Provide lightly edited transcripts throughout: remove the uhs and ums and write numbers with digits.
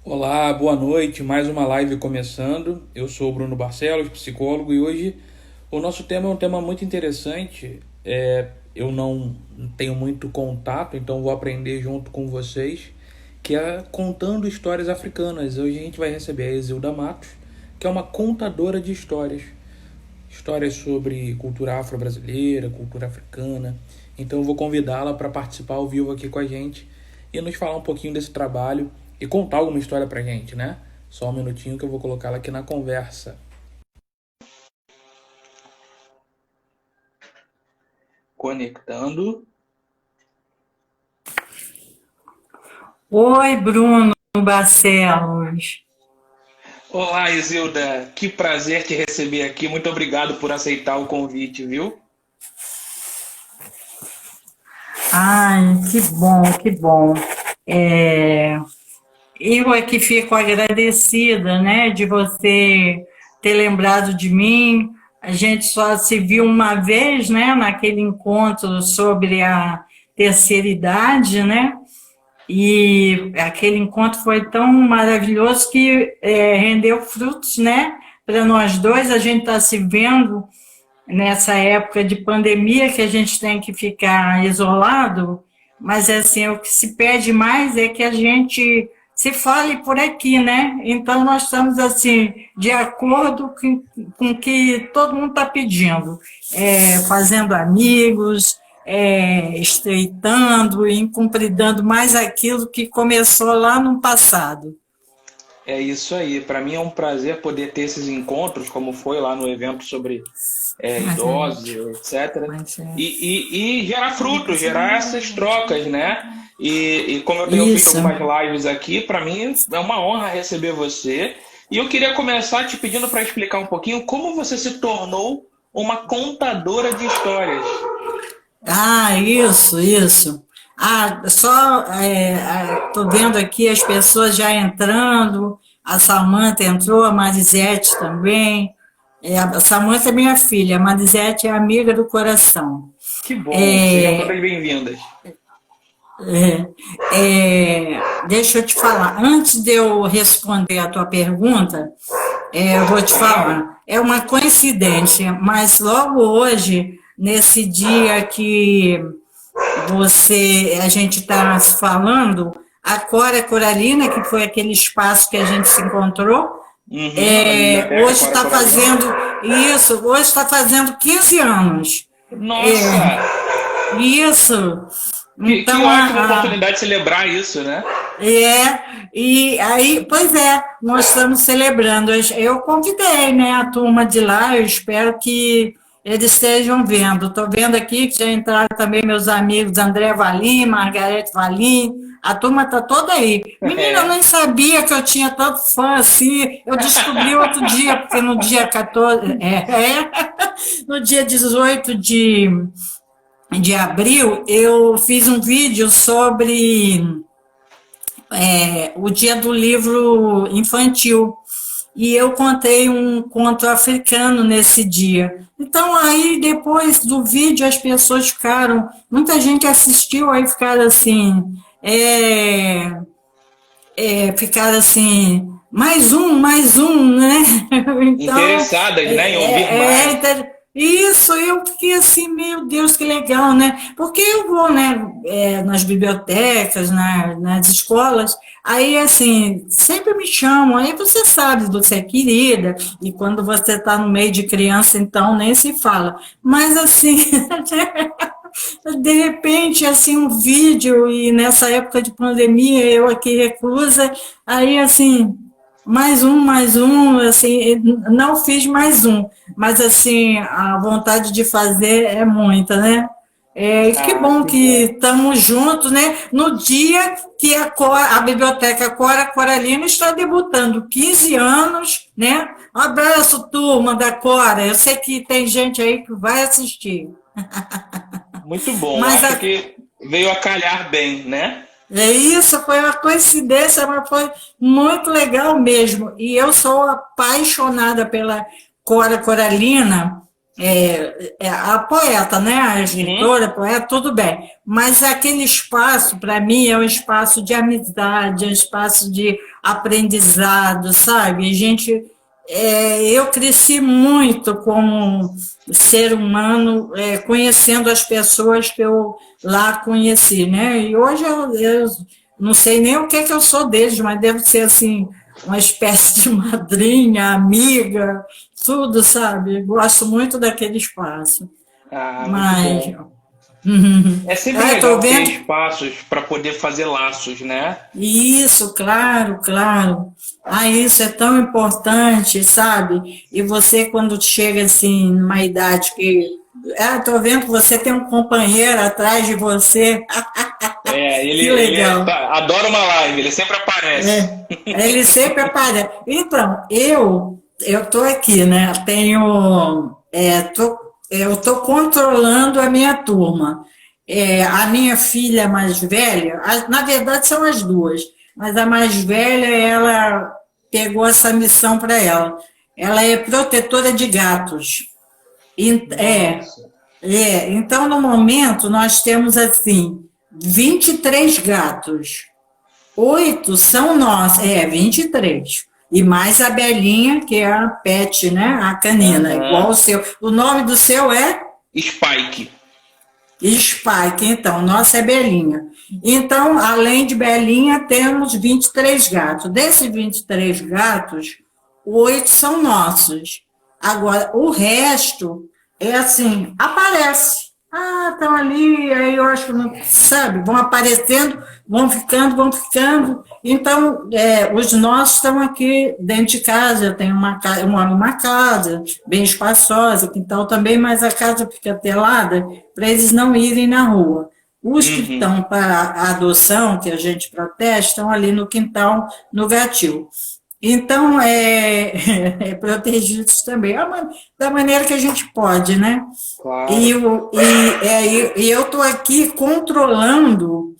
Olá, boa noite. Mais uma live começando. Eu sou o Bruno Barcelos, psicólogo, e hoje o nosso tema é um tema muito interessante. Eu não tenho muito contato, então vou aprender junto com vocês, que é contando histórias africanas. Hoje a gente vai receber a Exilda Matos, que é uma contadora de histórias. Histórias sobre cultura afro-brasileira, cultura africana. Então eu vou convidá-la para participar ao vivo aqui com a gente e nos falar um pouquinho desse trabalho e contar alguma história pra gente, né? Só um minutinho que eu vou colocá-la aqui na conversa. Conectando. Oi, Bruno Barcelos. Olá, Isilda. Que prazer te receber aqui. Muito obrigado por aceitar o convite, viu? Ai, que bom, que bom. É, eu é que fico agradecida, né, de você ter lembrado de mim. A gente só se viu uma vez, né, naquele encontro sobre a terceira idade, né? E aquele encontro foi tão maravilhoso que rendeu frutos, né? Para nós dois, a gente está se vendo nessa época de pandemia que a gente tem que ficar isolado, mas assim, o que se pede mais é que a gente se fale por aqui, né? Então nós estamos assim, de acordo com o que todo mundo está pedindo, fazendo amigos, estreitando e cumpridando mais aquilo que começou lá no passado. É isso aí. Para mim é um prazer poder ter esses encontros, como foi lá no evento sobre Mas é, idosos, etc. mas é. E gerar frutos, gerar essas trocas, né? E como eu tenho feito Isso. algumas lives aqui, para mim é uma honra receber você. E eu queria começar te pedindo para explicar um pouquinho como você se tornou uma contadora de histórias. Ah, isso. Ah, só estou vendo aqui as pessoas já entrando. A Samanta entrou, a Marisete também. A Samanta é minha filha, a Marisete é amiga do coração. Que bom, sejam É, todas bem-vindas. deixa eu te falar, antes de eu responder a tua pergunta, eu vou te Claro. falar, é uma coincidência, mas logo hoje, nesse dia que a gente está se falando, a Cora Coralina, que foi aquele espaço que a gente se encontrou, Uhum, na biblioteca hoje Cora está Coralina. fazendo isso, hoje está fazendo 15 anos. Nossa, Isso. que Então, ótima oportunidade de celebrar isso, né? e aí, pois é, nós estamos celebrando. Eu convidei, né, a turma de lá, eu espero que eles estejam vendo. Estou vendo aqui que já entraram também meus amigos André Valim, Margarete Valim, a turma está toda aí. Menina, eu É. nem sabia que eu tinha tanto fã assim. Eu descobri outro dia, porque no dia 14, no dia 18 de abril, eu fiz um vídeo sobre o dia do livro infantil. E eu contei um conto africano nesse dia. Então, aí, depois do vídeo, as pessoas ficaram. Muita gente assistiu, aí ficaram assim. É, ficaram assim. Mais um, né? Então, Interessadas, né, em ouvir mais. isso, eu fiquei assim, meu Deus, que legal, né? Porque eu vou, né, nas bibliotecas, nas escolas, aí, assim, sempre me chamam, aí você sabe, você é querida, e quando você está no meio de criança, então, nem se fala. Mas, assim, de repente, assim, um vídeo, e nessa época de pandemia, eu aqui reclusa, aí, assim, mais um, assim, não fiz mais um, mas assim, a vontade de fazer é muita, né? Que Ah, bom que que bom. estamos juntos, né? No dia que a Biblioteca Cora Coralina está debutando, 15 anos, né? Um abraço, turma da Cora. Eu sei que tem gente aí que vai assistir. Muito bom. Mas Acho que veio a calhar bem, né? isso, foi uma coincidência, mas foi muito legal mesmo. E eu sou apaixonada pela Cora Coralina, A poeta, né? A Uhum. escritora, a poeta, tudo bem. Mas aquele espaço, para mim, é um espaço de amizade, é um espaço de aprendizado, sabe? Eu cresci muito como ser humano, conhecendo as pessoas que eu lá conheci, né? E hoje eu não sei nem o que é que eu sou deles, mas devo ser assim uma espécie de madrinha, amiga, tudo, sabe? Gosto muito daquele espaço. Ah, muito Mas. bom. É sempre Estou legal ter vendo. espaços para poder fazer laços, né? Isso, claro, claro. Isso é tão importante, sabe? E você, quando chega assim, numa idade que. Estou vendo que você tem um companheiro atrás de você. É, Que legal. adora uma live, ele sempre aparece. Ele sempre aparece. Então, eu tô aqui, né? Eu tô controlando a minha turma. A minha filha mais velha, na verdade são as duas, mas a mais velha, ela pegou essa missão para ela. Ela é protetora de gatos. E- É, Nossa. então, no momento, nós temos assim 23 gatos. 8 são nós, 23. E mais a Belinha, que é a pet, né? A canina, igual Aham. o seu. O nome do seu é Spike. Spike, então, nossa é Belinha. Então, além de Belinha, temos 23 gatos. Desses 23 gatos, 8 são nossos. Agora, o resto é assim, aparece. Estão ali, aí eu acho que não, sabe, vão aparecendo, vão ficando, vão ficando. Então, os nossos estão aqui dentro de casa. Eu tenho uma casa, eu moro numa casa bem espaçosa, quintal também, mas a casa fica telada para eles não irem na rua. Os que Uhum. estão para a adoção, que a gente protege, estão ali no quintal, no gatil. Então, é protegidos também, da maneira que a gente pode, né? Claro. E eu estou aqui controlando,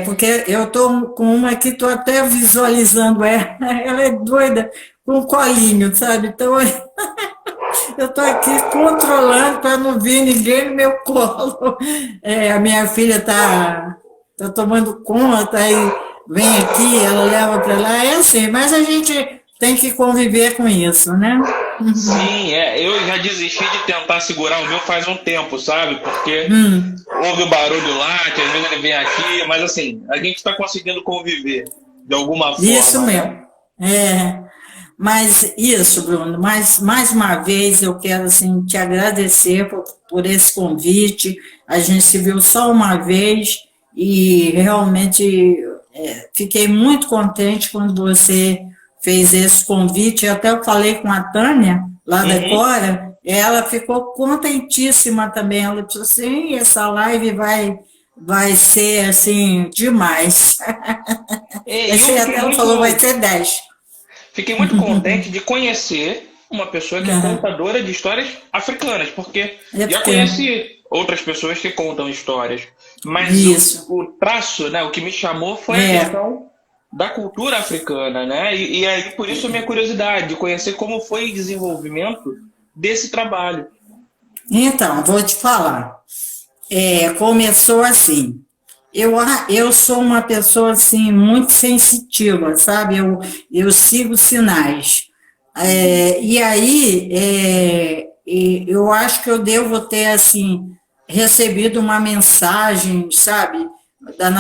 porque eu estou com uma aqui, estou até visualizando ela, ela é doida com o colinho, sabe? Então, eu estou aqui controlando para não vir ninguém no meu colo. A minha filha tá tomando conta, aí vem aqui, ela leva para lá, é assim, mas a gente tem que conviver com isso, né? Sim, eu já desisti de tentar segurar o meu faz um tempo, sabe? Porque Hum, houve o barulho lá, que às vezes ele vem aqui, mas assim, a gente está conseguindo conviver de alguma isso forma, mesmo. né? É, mas isso, Bruno, mais uma vez eu quero assim, te agradecer por esse convite. A gente se viu só uma vez e realmente fiquei muito contente quando você fez esse convite. Até eu falei com a Tânia, lá da Uhum. Cora, ela ficou contentíssima também. Ela disse assim, essa live vai ser assim demais. E eu Ela falou, vai ser 10. fiquei muito contente de conhecer uma pessoa que é contadora de histórias africanas, porque É já porque, conheci outras pessoas que contam histórias, mas isso, o traço, né, o que me chamou foi a é. questão da cultura africana, né? E aí por isso a minha curiosidade de conhecer como foi o desenvolvimento desse trabalho. Então, vou te falar. Começou assim. Eu sou uma pessoa assim muito sensitiva, sabe? Eu sigo sinais. Uhum. E aí eu acho que eu devo ter assim recebido uma mensagem, sabe, da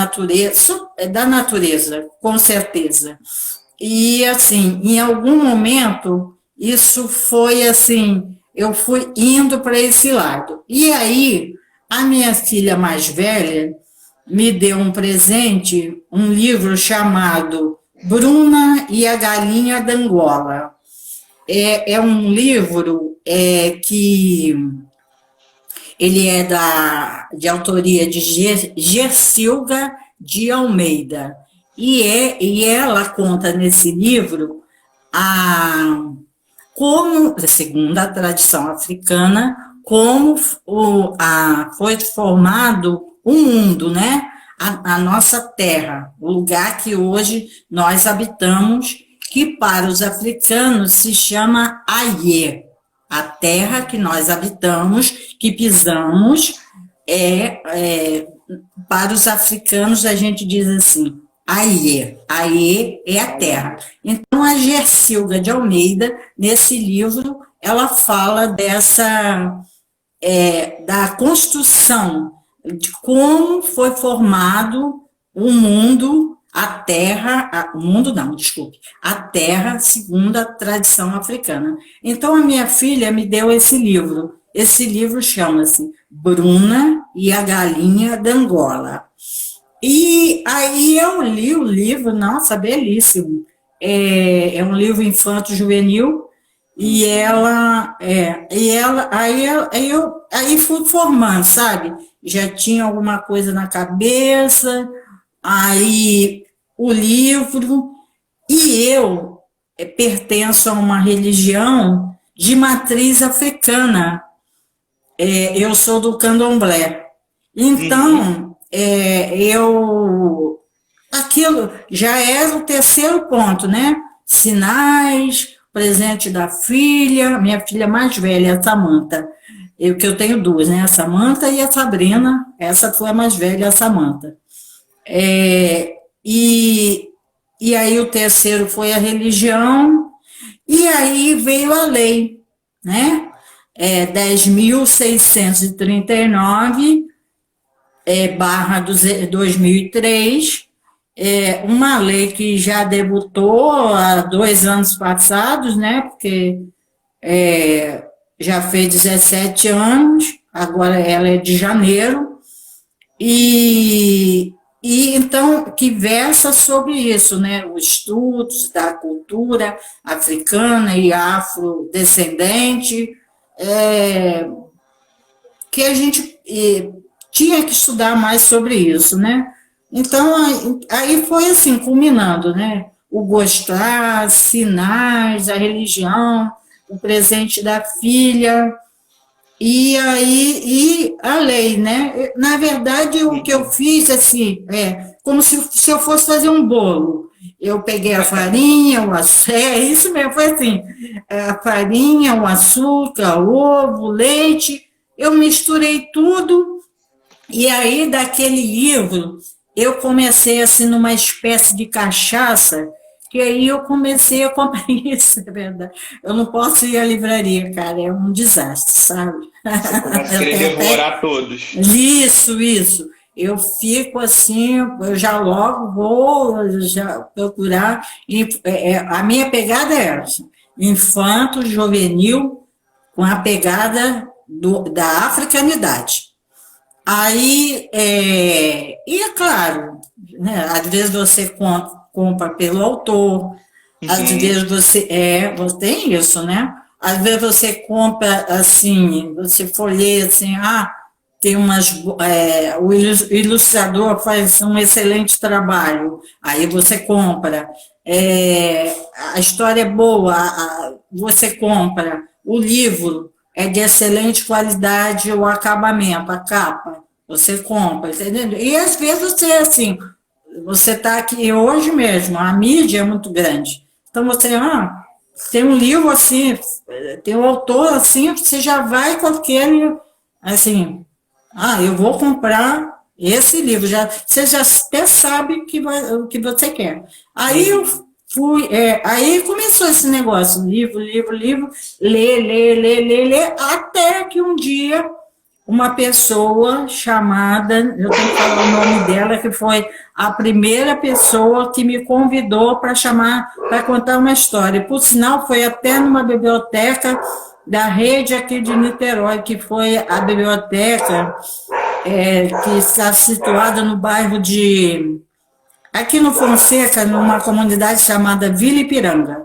natureza, com certeza. E assim, em algum momento, isso foi assim, eu fui indo para esse lado. E aí, a minha filha mais velha me deu um presente, um livro chamado Bruna e a Galinha da Angola. É um livro que ele é de autoria de Gersilga de Almeida. E ela conta nesse livro a, segundo a tradição africana, como foi formado o mundo, né? A nossa terra, o lugar que hoje nós habitamos, que para os africanos se chama Aie. A terra que nós habitamos, que pisamos, para os africanos a gente diz assim, Aie. Aie é a terra. Então, a Gercilda de Almeida, nesse livro, ela fala da construção, de como foi formado o mundo, a terra, o mundo não, desculpe, a terra segundo a tradição africana. Então, a minha filha me deu esse livro. Esse livro chama-se Bruna e a Galinha da Angola. E aí eu li o livro, nossa, belíssimo. É um livro infanto-juvenil, aí fui formando, sabe? Já tinha alguma coisa na cabeça, aí o livro, e eu pertenço a uma religião de matriz africana. Eu sou do candomblé. Então, aquilo já é o terceiro ponto, né? Sinais, presente da filha, minha filha mais velha, a Samanta. Que eu tenho duas, né? A Samanta e a Sabrina. Essa foi a mais velha, a Samanta. E aí o terceiro foi a religião, e aí veio a lei, né? 10.639, barra 2003, uma lei que já debutou há 2 anos passados, né? Porque já fez 17 anos, agora ela é de janeiro, e então, que versa sobre isso, né? Os estudos da cultura africana e afrodescendente, que a gente tinha que estudar mais sobre isso, né? Então, aí foi assim, culminando, né? O gostar, sinais, a religião, o presente da filha, e a lei, né? Na verdade, o que eu fiz, assim, como se eu fosse fazer um bolo. Eu peguei a farinha, o açúcar, isso mesmo, foi assim, a farinha, o açúcar, o ovo, o leite, eu misturei tudo, e aí, daquele livro, eu comecei, assim, numa espécie de cachaça, que aí eu comecei a comprar isso, é verdade. Eu não posso ir à livraria, cara, é um desastre, sabe? Você começa a querer devorar todos. Isso. Eu fico assim, eu já logo vou já procurar. A minha pegada é essa: infanto, juvenil, com a pegada da africanidade. Aí, e é claro, né, às vezes você compra pelo autor, às vezes você tem isso, né? Às vezes você compra assim, você folheia assim, tem o ilustrador faz um excelente trabalho, aí você compra. A história é boa, você compra. O livro é de excelente qualidade, o acabamento, a capa, você compra, entendeu? E às vezes você, assim, você está aqui hoje mesmo, a mídia é muito grande. Então você, tem um livro assim, tem um autor assim, você já vai com aquele, assim, eu vou comprar esse livro, você já até sabe o que você quer. Aí eu fui, aí começou esse negócio, livro, ler, até que um dia uma pessoa chamada, eu tenho que falar o nome dela, que foi a primeira pessoa que me convidou para contar uma história. Por sinal, foi até numa biblioteca da rede aqui de Niterói, que foi a biblioteca que está situada no bairro aqui no Fonseca, numa comunidade chamada Vila Ipiranga.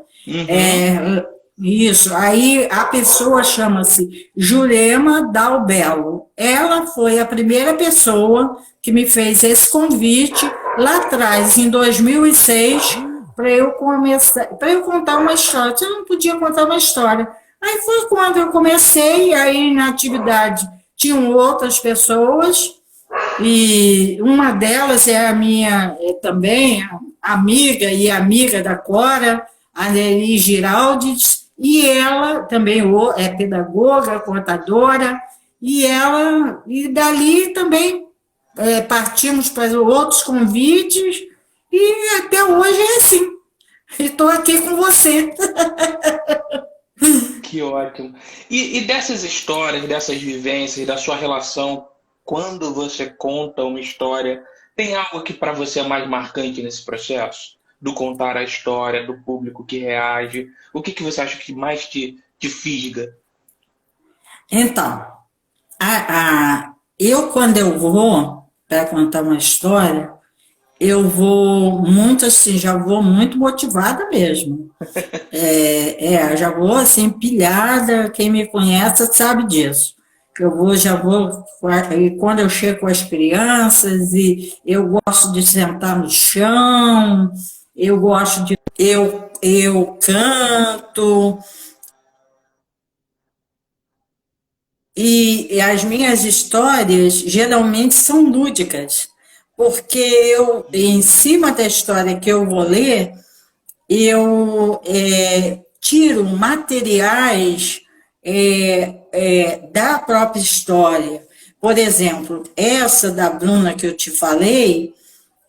Isso, aí a pessoa chama-se Jurema Dalbello. Ela foi a primeira pessoa que me fez esse convite lá atrás, em 2006, para eu contar uma história. Eu não podia contar uma história. Aí foi quando eu comecei, aí na atividade tinham outras pessoas, e uma delas é a minha também amiga e amiga da Cora, a Nelly Giraldes, e ela também é pedagoga, contadora, e dali também partimos para outros convites, e até hoje é assim. Estou aqui com você. Que ótimo. E dessas histórias, dessas vivências, da sua relação, quando você conta uma história, tem algo que para você é mais marcante nesse processo? Do contar a história, do público que reage? O que você acha que mais te fisga? Então, eu quando eu vou para contar uma história, eu vou muito assim, já vou muito motivada mesmo. Já vou assim, pilhada, quem me conhece sabe disso. Já vou, e quando eu chego com as crianças, e eu gosto de sentar no chão, eu canto, e as minhas histórias geralmente são lúdicas, porque em cima da história que eu vou ler, eu tiro materiais da própria história. Por exemplo, essa da Bruna que eu te falei,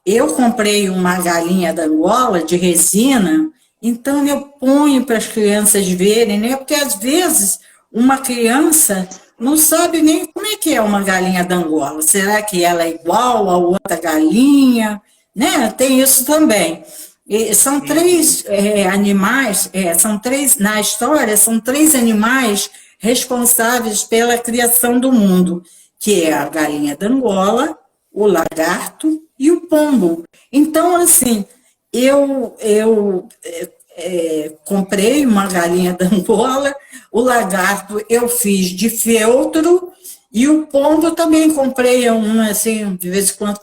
eu comprei uma galinha da Angola de resina, então eu ponho para as crianças verem, né? Porque às vezes uma criança não sabe nem como é que é uma galinha da Angola. Será que ela é igual a outra galinha? Né? Tem isso também. E são três animais, na história, são três animais responsáveis pela criação do mundo, que é a galinha da Angola, o lagarto e o pombo. Então, assim, eu comprei uma galinha da Angola, o lagarto eu fiz de feltro, e o pombo também comprei assim, de vez em quando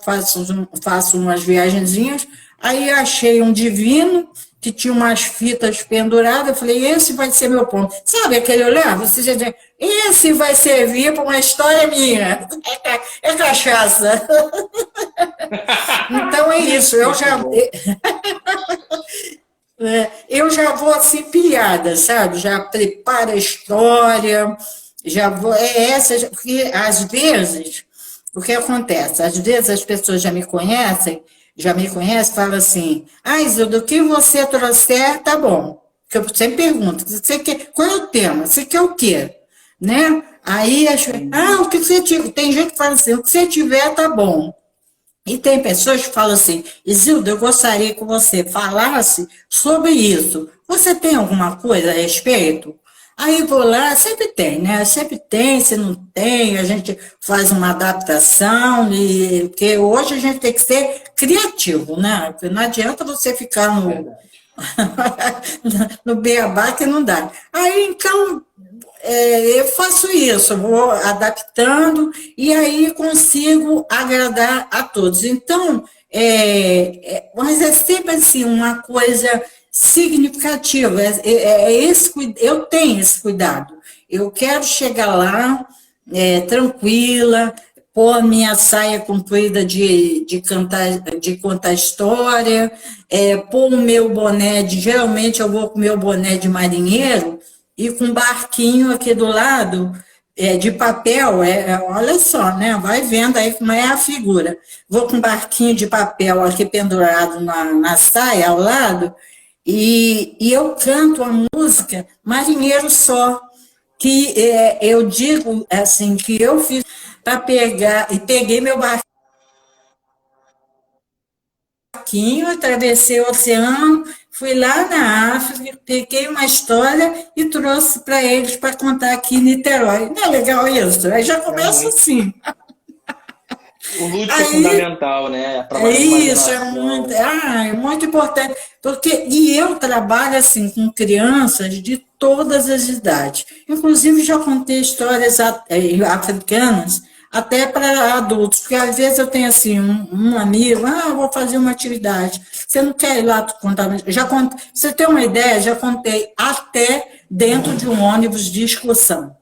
faço umas viagenzinhas. Aí achei um divino que tinha umas fitas penduradas, eu falei, esse vai ser meu pombo. Sabe aquele olhar? Você já diz, esse vai servir para uma história minha. É cachaça. Então é isso, eu já vou assim pilhada, sabe? Já preparo a história, já vou. Porque às vezes, o que acontece? Às vezes as pessoas já me conhecem, falam assim, Isilda, o que você trouxer, tá bom. Que eu sempre pergunto, você quer, qual é o tema? Você quer o quê? Né? Aí, o que você tiver, tem gente que fala assim, o que você tiver, tá bom. E tem pessoas que falam assim, Isilda, eu gostaria que você falasse sobre isso. Você tem alguma coisa a respeito? Aí vou lá, sempre tem, né? Sempre tem, se não tem, a gente faz uma adaptação, porque hoje a gente tem que ser criativo, né? Porque não adianta você ficar no beabá que não dá. Aí, então, eu faço isso, vou adaptando e aí consigo agradar a todos. Então, mas é sempre assim, uma coisa significativa. Eu tenho esse cuidado. Eu quero chegar lá tranquila, pôr minha saia comprida de contar história, pôr o meu boné geralmente eu vou com o meu boné de marinheiro, e com um barquinho aqui do lado, de papel, olha só, né? Vai vendo aí como é a figura. Vou com um barquinho de papel aqui pendurado na saia ao lado, e eu canto a música Marinheiro Só, que eu digo assim, que eu fiz para pegar, e peguei meu barquinho, atravessei o oceano, fui lá na África, peguei uma história e trouxe para eles para contar aqui em Niterói. Não é legal isso? Aí já começa assim. O lúdico é fundamental, né? Isso, é muito importante. E eu trabalho assim com crianças de todas as idades. Inclusive, já contei histórias africanas até para adultos, porque às vezes eu tenho assim um amigo, vou fazer uma atividade. Você não quer ir lá contar? Você tem uma ideia? Já contei até dentro de um ônibus de excursão.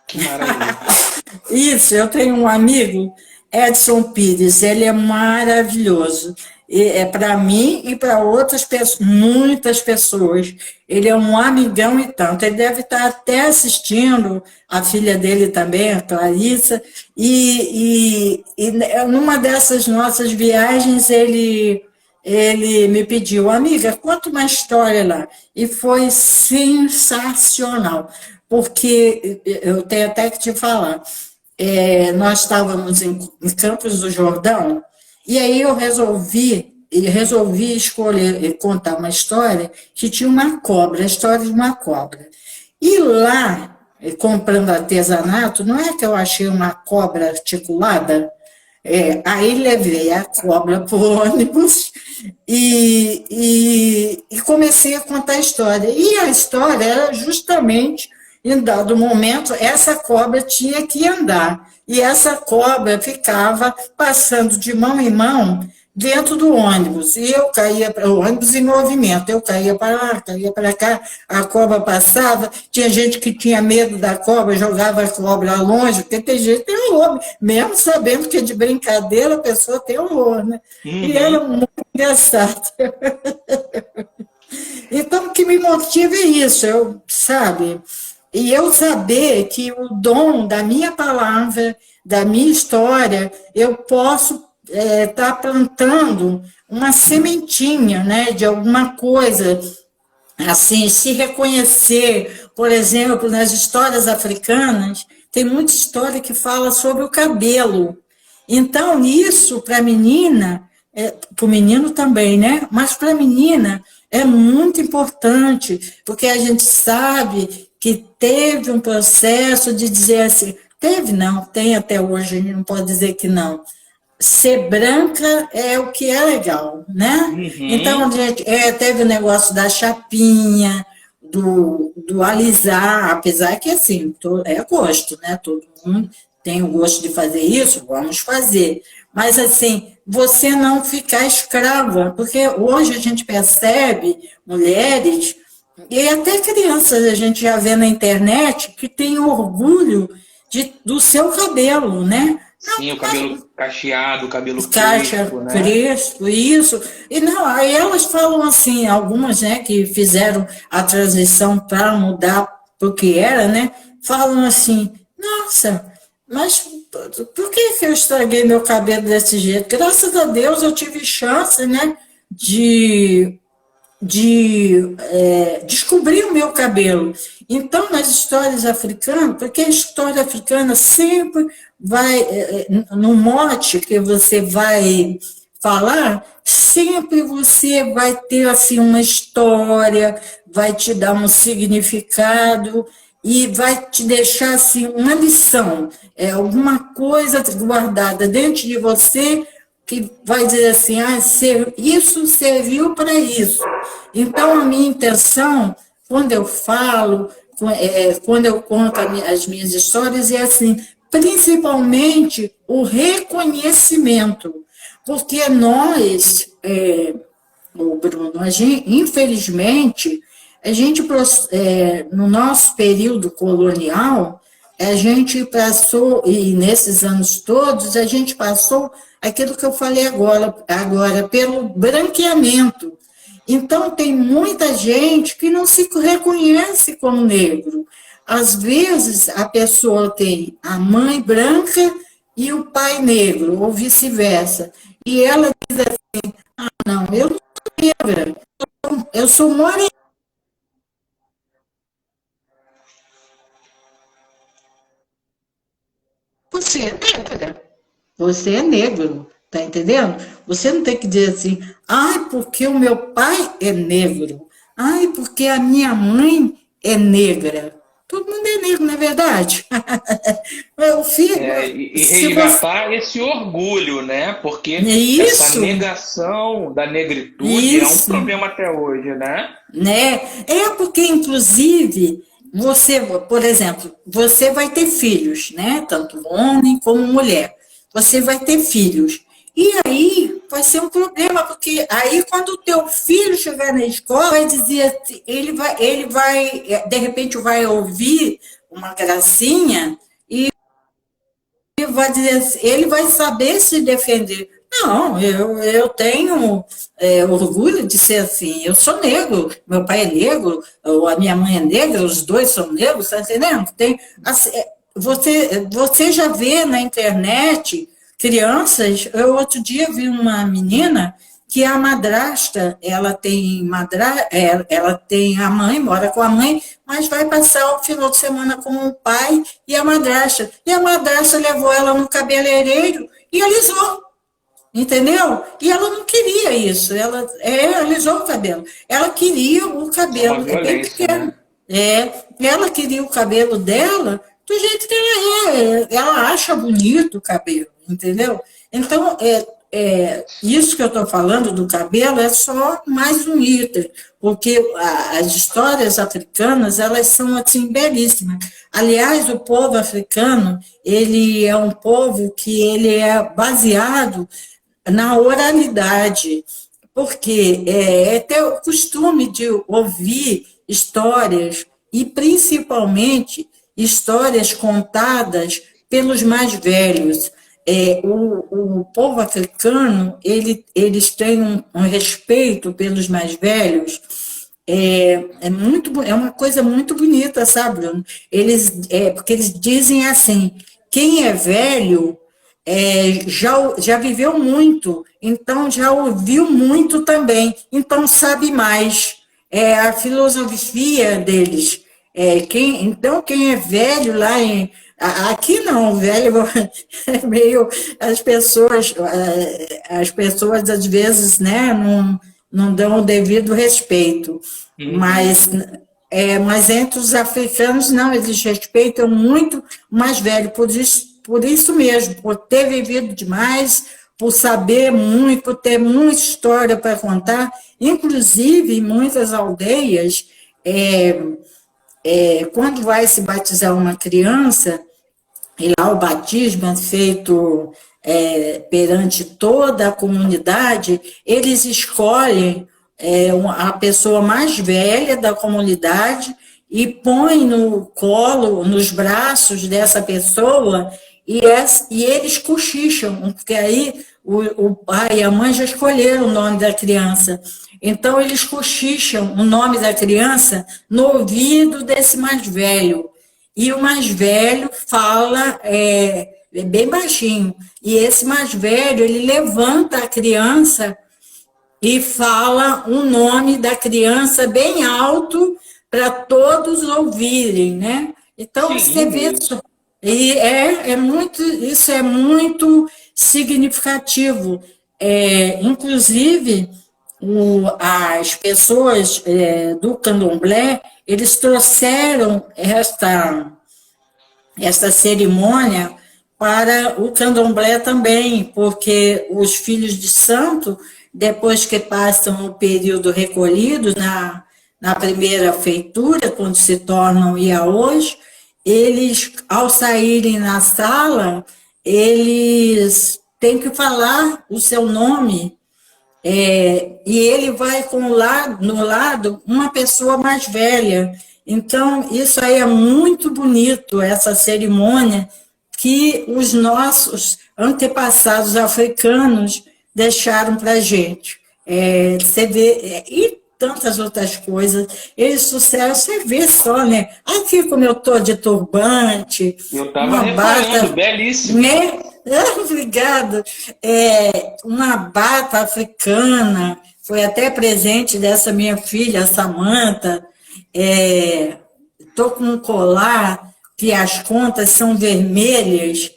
Que maravilha. Isso, eu tenho um amigo, Edson Pires, ele é maravilhoso. é para mim e para outras pessoas, muitas pessoas. Ele é um amigão e tanto. Ele deve estar até assistindo, a filha dele também, a Clarissa, e numa dessas nossas viagens ele me pediu, amiga, conta uma história lá. E foi sensacional, porque eu tenho até que te falar, nós estávamos em Campos do Jordão, e aí eu resolvi escolher e contar uma história que tinha uma cobra, a história de uma cobra. E lá, comprando artesanato, não é que eu achei uma cobra articulada? Aí levei a cobra para o ônibus e comecei a contar a história. E a história era justamente, em dado momento, essa cobra tinha que andar. E essa cobra ficava passando de mão em mão dentro do ônibus. E eu caía para o ônibus em movimento. Eu caía para lá, caía para cá, a cobra passava. Tinha gente que tinha medo da cobra, jogava a cobra longe, porque tem gente que tem horror. Mesmo sabendo que é de brincadeira, a pessoa tem horror, né? E era muito engraçado. Então, o que me motiva é isso, sabe? E eu saber que o dom da minha palavra, da minha história, eu posso estar plantando uma sementinha, né, de alguma coisa, assim, se reconhecer, por exemplo, nas histórias africanas, tem muita história que fala sobre o cabelo. Então, isso para a menina, para o menino também, né? Mas para a menina é muito importante, porque a gente sabe que teve um processo de dizer assim, teve não, tem até hoje, a gente não pode dizer que não. Ser branca é o que é legal, né? Então, a gente, teve o negócio da chapinha, do alisar, apesar que, assim, é gosto, né? Todo mundo tem o gosto de fazer isso, vamos fazer. Mas, assim, você não ficar escrava, porque hoje a gente percebe mulheres, e até crianças a gente já vê na internet, que tem orgulho do seu cabelo, né? Sim, o cabelo cacheado, o cabelo Caixa crespo, né? crespo, isso. E não, aí elas falam assim, algumas, né, que fizeram a transição para mudar para o que era, né, falam assim, nossa, mas por que eu estraguei meu cabelo desse jeito? Graças a Deus eu tive chance, né, de descobrir o meu cabelo. Então, nas histórias africanas, porque a história africana sempre vai, no mote que você vai falar, sempre você vai ter assim uma história, vai te dar um significado e vai te deixar assim uma lição, alguma coisa guardada dentro de você que vai dizer assim, isso serviu para isso. Então, a minha intenção, quando eu falo, quando eu conto as minhas histórias, é assim, principalmente o reconhecimento, porque nós, Bruno, infelizmente, no nosso período colonial, a gente passou, e nesses anos todos, a gente passou aquilo que eu falei agora pelo branqueamento. Então, tem muita gente que não se reconhece como negro. Às vezes, a pessoa tem a mãe branca e o pai negro, ou vice-versa. E ela diz assim, não, eu não sou negra, eu sou morena. Você é negra. Você é negro, tá entendendo? Você não tem que dizer assim, porque o meu pai é negro, porque a minha mãe é negra. Todo mundo é negro, não é verdade? Meu filho, E resgatar esse orgulho, né? Porque essa negação da negritude é um problema até hoje, né? Porque, inclusive, você, por exemplo, você vai ter filhos, né? Tanto homem como mulher. Você vai ter filhos. E aí vai ser um problema, porque aí quando o teu filho chegar na escola, vai dizer, ele vai, de repente vai ouvir uma gracinha e vai dizer, ele vai saber se defender. Não, eu tenho orgulho de ser assim. Eu sou negro, meu pai é negro, a minha mãe é negra, os dois são negros, tá entendendo? Tem, assim, você já vê na internet crianças. Eu outro dia vi uma menina que a madrasta, ela tem a mãe, mora com a mãe, mas vai passar o final de semana com o pai e a madrasta. E a madrasta levou ela no cabeleireiro e alisou. Entendeu? E ela não queria isso, ela alisou o cabelo. Ela queria o É uma cabelo, é bem violência, pequeno. né? Ela queria o cabelo dela do jeito que ela é. Ela acha bonito o cabelo, entendeu? Então, isso que eu estou falando do cabelo é só mais um item, porque as histórias africanas, elas são, assim, belíssimas. Aliás, o povo africano, ele é um povo que ele é baseado na oralidade, porque ter o costume de ouvir histórias, e principalmente histórias contadas pelos mais velhos. O povo africano, eles têm um respeito pelos mais velhos, é uma coisa muito bonita, sabe, Bruno? Porque eles dizem assim, quem é velho já viveu muito, então já ouviu muito também, então sabe mais. É a filosofia deles. Então, quem é velho lá aqui não, velho é meio. As pessoas às vezes, né, não dão o devido respeito, Uhum. mas entre os africanos, não, eles respeitam muito o mais velho, por isso mesmo, por ter vivido demais, por saber muito, por ter muita história para contar. Inclusive, em muitas aldeias, quando vai se batizar uma criança, e lá o batismo é feito perante toda a comunidade, eles escolhem a pessoa mais velha da comunidade e põem no colo, nos braços dessa pessoa, e eles cochicham, porque aí o pai e a mãe já escolheram o nome da criança. Então, eles cochicham o nome da criança no ouvido desse mais velho. E o mais velho fala bem baixinho. E esse mais velho, ele levanta a criança e fala o nome da criança bem alto para todos ouvirem, né? Que Então, você lindo vê isso. isso. E isso é muito significativo. Inclusive, as pessoas do candomblé, eles trouxeram esta cerimônia para o candomblé também, porque os filhos de santo, depois que passam o período recolhido na primeira feitura, quando se tornam iaôs, eles, ao saírem na sala, eles têm que falar o seu nome, e ele vai no lado uma pessoa mais velha. Então, isso aí é muito bonito, essa cerimônia que os nossos antepassados africanos deixaram para a gente. Você vê, e tantas outras coisas. Eles trouxeram, você vê só, né? Aqui como eu estou de turbante, Eu estava uma reparando, bata, belíssimo. né? Obrigado. Uma bata africana, foi até presente dessa minha filha, Samantha. Estou com um colar que as contas são vermelhas.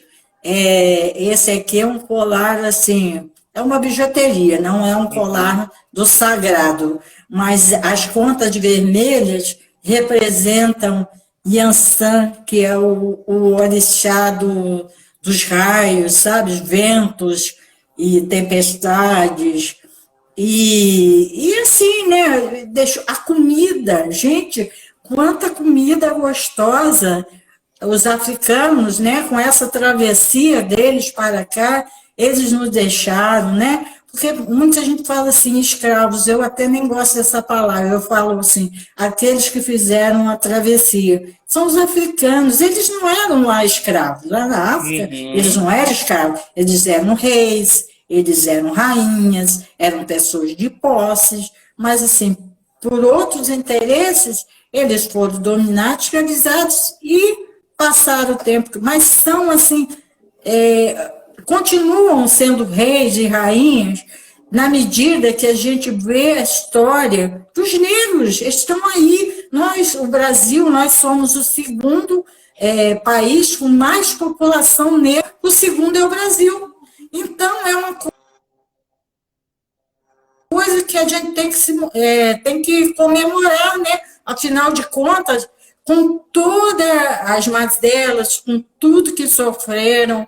Esse aqui é um colar assim, é uma bijuteria, não é um Uhum. colar do sagrado, mas as contas vermelhas representam Yansan, que é o orixá dos raios, sabe? Ventos e tempestades. E assim, né? A comida, gente, quanta comida gostosa. Os africanos, né, com essa travessia deles para cá, eles nos deixaram, né? Porque muita gente fala assim, escravos, eu até nem gosto dessa palavra, eu falo assim, aqueles que fizeram a travessia. São os africanos, eles não eram lá escravos, lá na África, eles Uhum. não eram escravos, eles eram reis, eles eram rainhas, eram pessoas de posses, mas, assim, por outros interesses, eles foram dominados, escravizados e passaram o tempo. Mas são, assim, continuam sendo reis e rainhas na medida que a gente vê a história dos negros, estão aí. Nós, o Brasil, nós somos o segundo país com mais população negra, o segundo é o Brasil. Então, é uma coisa que a gente tem que comemorar, né? Afinal de contas, com todas as mazelas, com tudo que sofreram,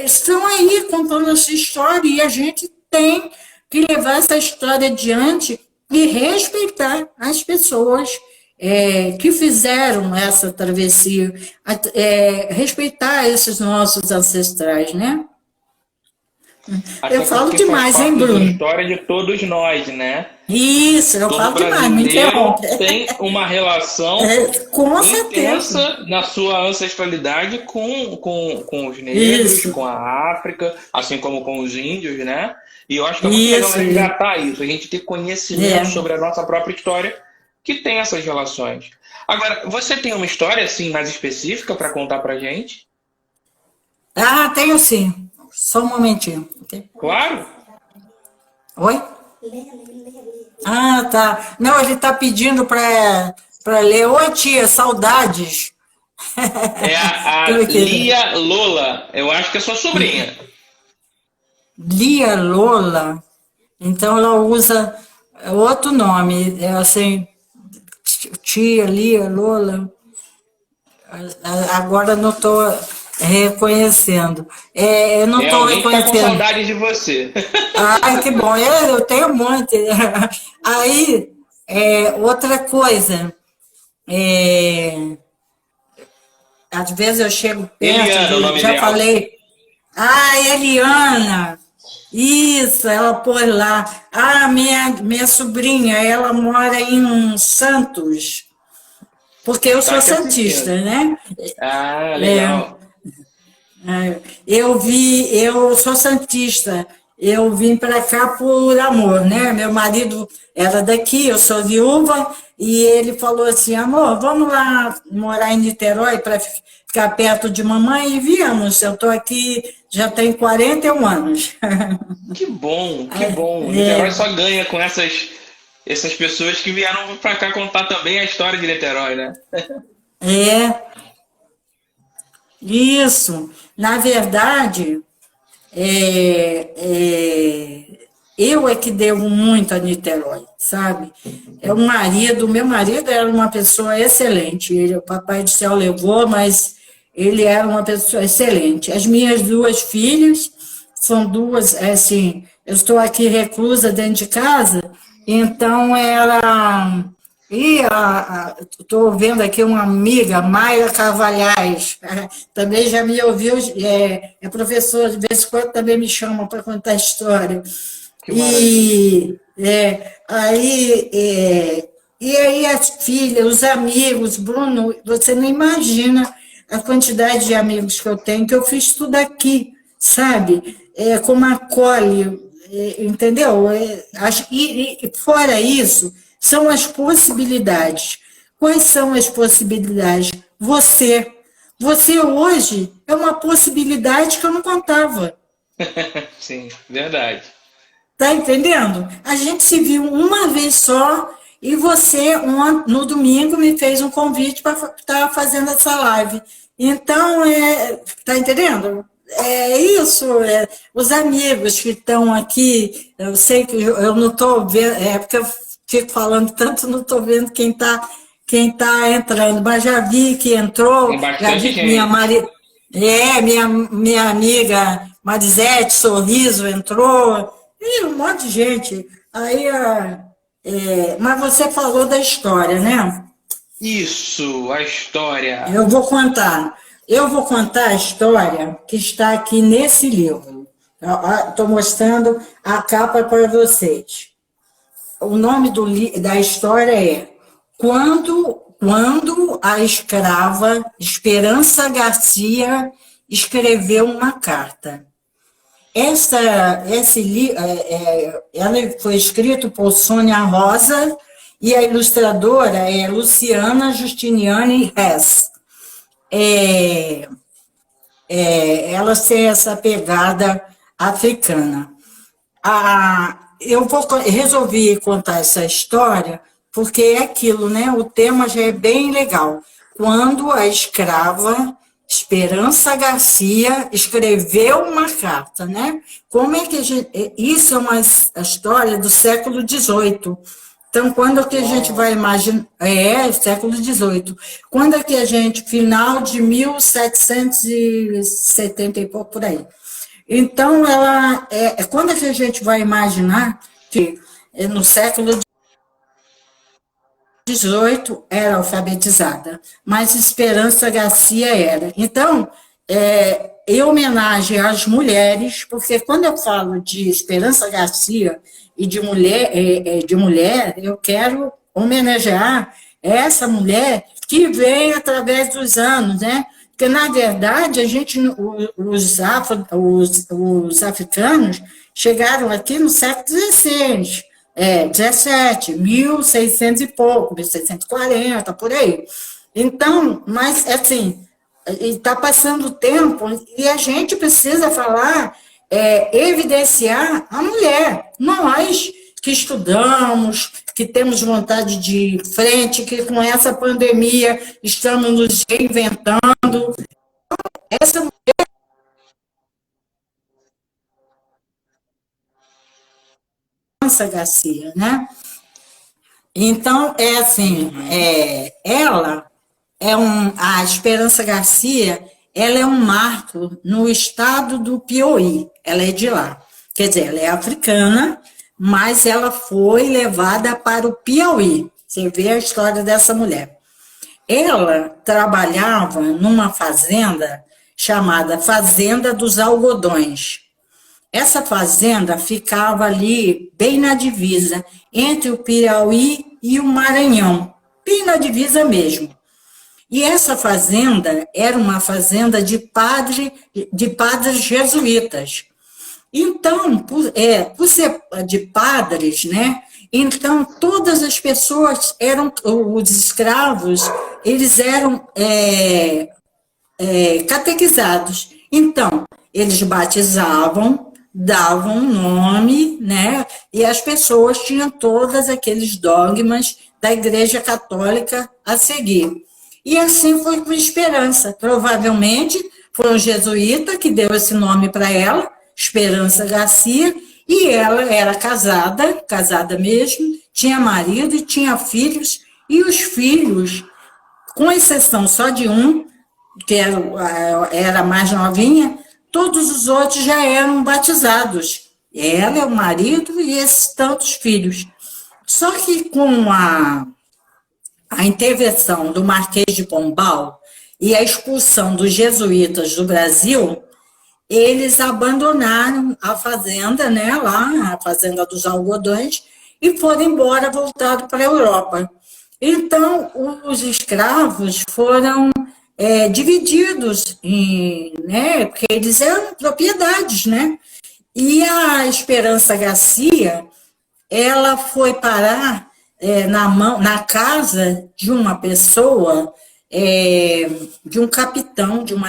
estão aí contando essa história e a gente tem que levar essa história adiante e respeitar as pessoas que fizeram essa travessia, respeitar esses nossos ancestrais, né? Até Eu falo porque faz demais, hein, parte da Bruno? história de todos nós, né? Isso, eu Todo falo demais, me brasileiro interrompe. tem uma relação Com certeza. intensa na sua ancestralidade com os negros, Isso, com a África, assim como com os índios, né? E eu acho que é muito legal isso. resgatar isso, a gente ter conhecimento É. sobre a nossa própria história que tem essas relações. Agora, você tem uma história assim mais específica para contar pra gente? Ah, tenho sim. Só um momentinho. Claro. Oi? Ah, tá. Não, ele está pedindo para ler. Oi, tia, saudades. É a Lia Lola, eu acho que é sua sobrinha. Lia Lola. Então ela usa outro nome. É assim, tia, Lia Lola. Agora não estou reconhecendo. Eu não É estou alguém que tá com reconhecendo. saudade de você. Ai, que bom, eu tenho um monte. Aí, outra coisa, às vezes eu chego perto, Eliana, o nome já dela. falei, Eliana, isso, ela pôs lá. Minha sobrinha, ela mora em Santos, porque eu Tá sou te santista, assistindo. né? Ah, É, legal. eu sou santista. Eu vim para cá por amor, né? Meu marido era daqui, eu sou viúva, e ele falou assim: amor, vamos lá morar em Niterói para ficar perto de mamãe, e viemos. Eu estou aqui já tem 41 anos. Que bom, que É, bom. O Niterói só ganha com essas pessoas que vieram pra cá contar também a história de Niterói, né? é, isso. Na verdade, eu que devo muito a Niterói, sabe? Meu marido era uma pessoa excelente, o Papai do Céu levou, mas ele era uma pessoa excelente. As minhas duas filhas são duas, assim, eu estou aqui reclusa dentro de casa, então ela... E estou vendo aqui uma amiga, Mayra Carvalhais, também já me ouviu, é professora, de vez em quando também me chama para contar história. Que maravilha. E aí as filhas, os amigos, Bruno, você não imagina a quantidade de amigos que eu tenho, que eu fiz tudo aqui, sabe? Como acolhe, entendeu? E fora isso, são as possibilidades. Quais são as possibilidades? Você hoje é uma possibilidade que eu não contava. Sim, verdade. Tá entendendo? A gente se viu uma vez só e você, no domingo, me fez um convite para estar fazendo essa live. Então, tá entendendo? É isso, os amigos que estão aqui, eu sei que eu não estou vendo, porque eu fico falando tanto, não estou vendo quem tá entrando, mas já vi que entrou, Tem já bastante vi que minha gente. minha amiga Marisete Sorriso entrou, e um monte de gente. Aí, mas você falou da história, né? Isso, a história. Eu vou contar. Eu vou contar a história que está aqui nesse livro. Estou mostrando a capa para vocês. O nome da história é Quando a escrava Esperança Garcia escreveu uma carta. Ela foi escrito por Sônia Rosa e a ilustradora é Luciana Justiniane Hess. Ela tem essa pegada africana. Resolvi contar essa história porque é aquilo, né? O tema já é bem legal. Quando a escrava Esperança Garcia escreveu uma carta, né? Como é que isso é uma história do século XVIII. Então, quando é que a gente vai imaginar... século XVIII. Quando é que a gente... Final de 1770 e pouco, por aí. Então, quando é que a gente vai imaginar que no século XVIII era alfabetizada, mas Esperança Garcia era. Então, em homenagem às mulheres, porque quando eu falo de Esperança Garcia e de mulher, eu quero homenagear essa mulher que veio através dos anos, né? Porque, na verdade, os africanos chegaram aqui no século XVI, 17, 1600 e pouco, 1640, por aí. Então, mas, assim, está passando o tempo e a gente precisa falar, evidenciar a mulher. Nós que estudamos, que temos vontade de ir frente, que com essa pandemia estamos nos reinventando. Essa mulher Garcia, né? Então, a Esperança Garcia, ela é um marco no estado do Piauí, ela é de lá. Quer dizer, ela é africana, mas ela foi levada para o Piauí. Você vê a história dessa mulher. Ela trabalhava numa fazenda chamada Fazenda dos Algodões. Essa fazenda ficava ali, bem na divisa, entre o Piauí e o Maranhão, bem na divisa mesmo. E essa fazenda era uma fazenda de padres jesuítas. Então, por ser de padres, né? Então, todas as pessoas os escravos, eles eram catequizados. Então, eles batizavam, davam um nome, né? E as pessoas tinham todos aqueles dogmas da Igreja Católica a seguir. E assim foi com Esperança. Provavelmente foi um jesuíta que deu esse nome para ela, Esperança Garcia, e ela era casada mesmo, tinha marido e tinha filhos, e os filhos, com exceção só de um, que era mais novinha, todos os outros já eram batizados. Ela, o marido e esses tantos filhos. Só que com a intervenção do Marquês de Pombal e a expulsão dos jesuítas do Brasil, eles abandonaram a fazenda, né, lá, a Fazenda dos Algodões, e foram embora, voltaram para a Europa. Então, os escravos foram divididos, né, porque eles eram propriedades, né? E a Esperança Garcia, ela foi parar na casa de uma pessoa, de um capitão, de um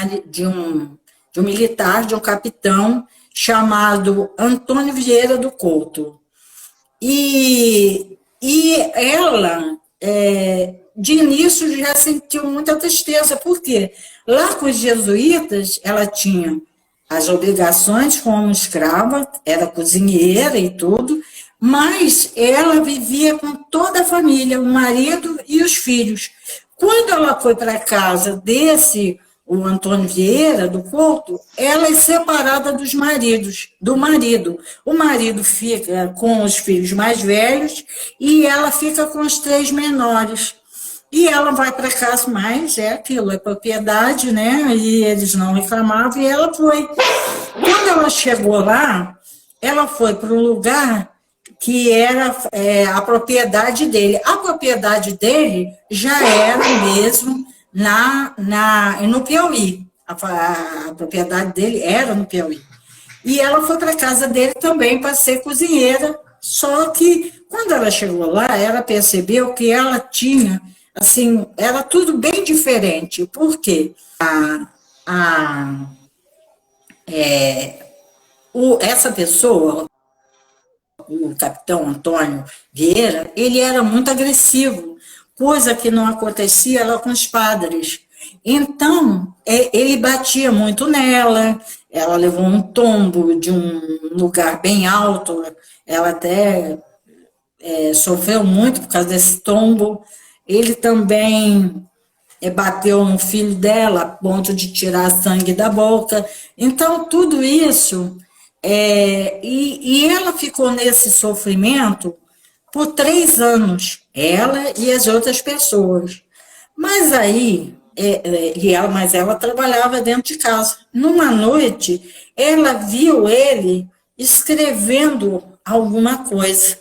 militar, de um capitão, chamado Antônio Vieira do Couto. E ela, de início, já sentiu muita tristeza, porque lá com os jesuítas, ela tinha as obrigações como escrava, era cozinheira e tudo, mas ela vivia com toda a família, o marido e os filhos. Quando ela foi para a casa o Antônio Vieira do Couto, ela é separada do marido. O marido fica com os filhos mais velhos e ela fica com os 3 menores. E ela vai para casa, mas aquilo, é propriedade, né? E eles não reclamavam, e ela foi. Quando ela chegou lá, ela foi para um lugar que era a propriedade dele. A propriedade dele já era mesmo no Piauí. A propriedade dele era no Piauí. e ela foi para a casa dele também para ser cozinheira, só que quando ela chegou lá, ela percebeu que ela tinha, assim, era tudo bem diferente. Por quê? A, essa pessoa, o capitão Antônio Vieira, ele era muito agressivo, coisa que não acontecia lá com os padres. Então, ele batia muito nela, ela levou um tombo de um lugar bem alto, ela até sofreu muito por causa desse tombo. Ele também bateu no filho dela a ponto de tirar sangue da boca. Então, tudo isso, e ela ficou nesse sofrimento por 3 anos, ela e as outras pessoas. Mas aí, mas ela trabalhava dentro de casa. Numa noite, ela viu ele escrevendo alguma coisa.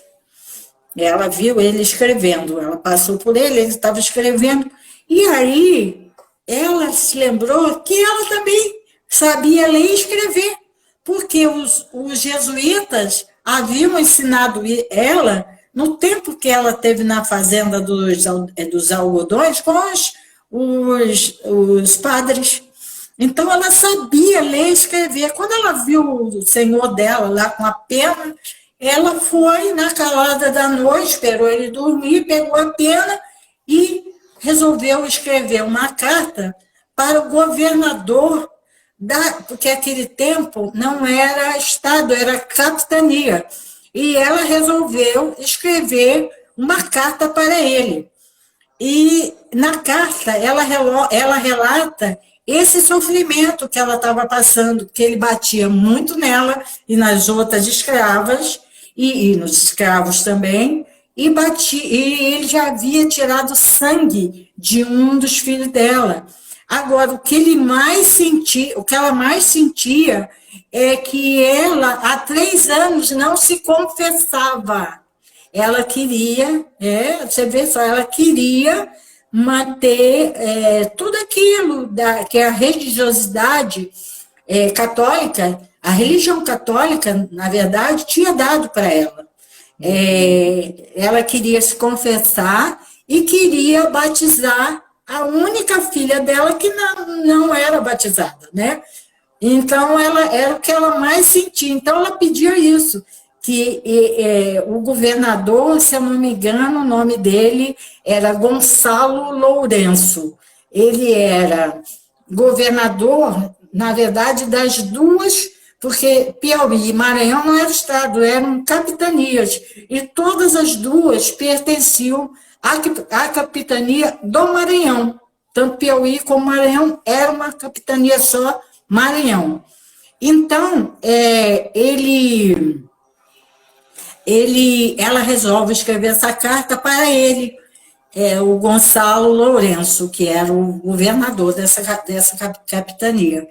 Ela viu ele escrevendo, ela passou por ele estava escrevendo, e aí ela se lembrou que ela também sabia ler e escrever, porque os jesuítas haviam ensinado ela, no tempo que ela teve na fazenda dos algodões, com os padres. Então ela sabia ler e escrever. Quando ela viu o senhor dela lá com a pena, ela foi na calada da noite, esperou ele dormir, pegou a pena e resolveu escrever uma carta para o governador, porque aquele tempo não era estado, era capitania. E ela resolveu escrever uma carta para ele. E na carta ela relata esse sofrimento que ela estava passando, que ele batia muito nela e nas outras escravas, e nos escravos também, e ele já havia tirado sangue de um dos filhos dela. Agora, o que ela mais sentia é que ela, há 3 anos, não se confessava. Ela queria, você vê só, ela queria manter tudo aquilo que a religiosidade católica, a religião católica, na verdade, tinha dado para ela. Ela queria se confessar e queria batizar a única filha dela que não era batizada, né? Então, era o que ela mais sentia. Então, ela pedia isso, que o governador, se eu não me engano, o nome dele era Gonçalo Lourenço. Ele era governador, na verdade, das duas, porque Piauí e Maranhão não eram estado, eram capitanias, e todas as duas pertenciam à capitania do Maranhão. Tanto Piauí como Maranhão era uma capitania só, Maranhão. Então, ela resolve escrever essa carta para ele, o Gonçalo Lourenço, que era o governador dessa capitania.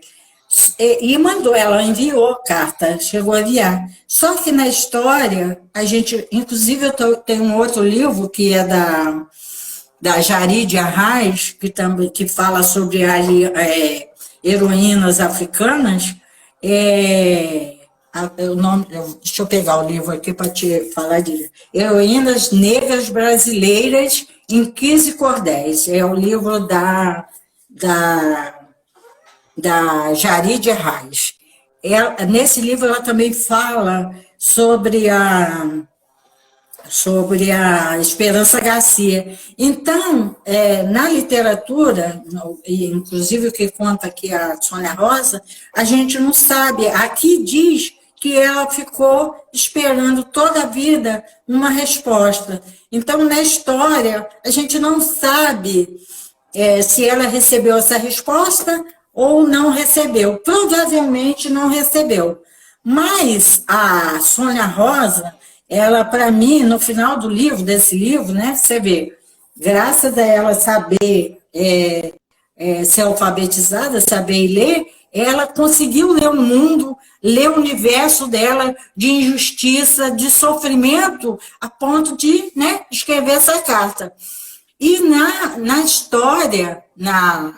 E ela enviou a carta, chegou a enviar. Só que na história, inclusive eu tenho um outro livro, que é da Jari de Arraes, que fala sobre heroínas africanas. Deixa eu pegar o livro aqui para te falar de Heroínas Negras Brasileiras em 15 Cordéis. É o livro da Jari de Arraes. Nesse livro ela também fala sobre a Esperança Garcia. Então, na literatura, inclusive o que conta aqui a Sônia Rosa, a gente não sabe. Aqui diz que ela ficou esperando toda a vida uma resposta. Então, na história, a gente não sabe se ela recebeu essa resposta ou não recebeu. Provavelmente não recebeu. Mas a Sônia Rosa, ela, para mim, no final desse livro, né, você vê, graças a ela saber ser alfabetizada, saber ler, ela conseguiu ler o mundo, ler o universo dela de injustiça, de sofrimento, a ponto de, né, escrever essa carta. E na história,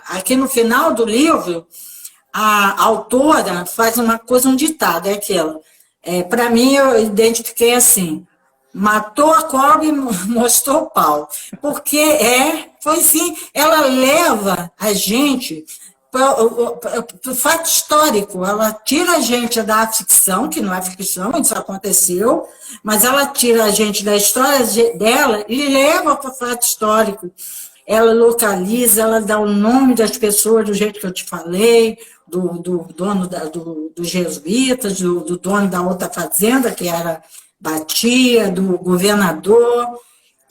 aqui no final do livro, a autora faz uma coisa, um ditado, é aquela. Para mim, eu identifiquei assim, matou a cobra e mostrou o pau. Porque foi assim, ela leva a gente para o fato histórico, ela tira a gente da ficção, que não é ficção, isso aconteceu, mas ela tira a gente da história dela e leva para o fato histórico. Ela localiza, ela dá o nome das pessoas do jeito que eu te falei, do dono dos jesuítas, do dono da outra fazenda, que era Batia, do governador.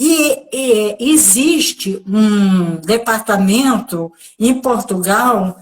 E existe um departamento em Portugal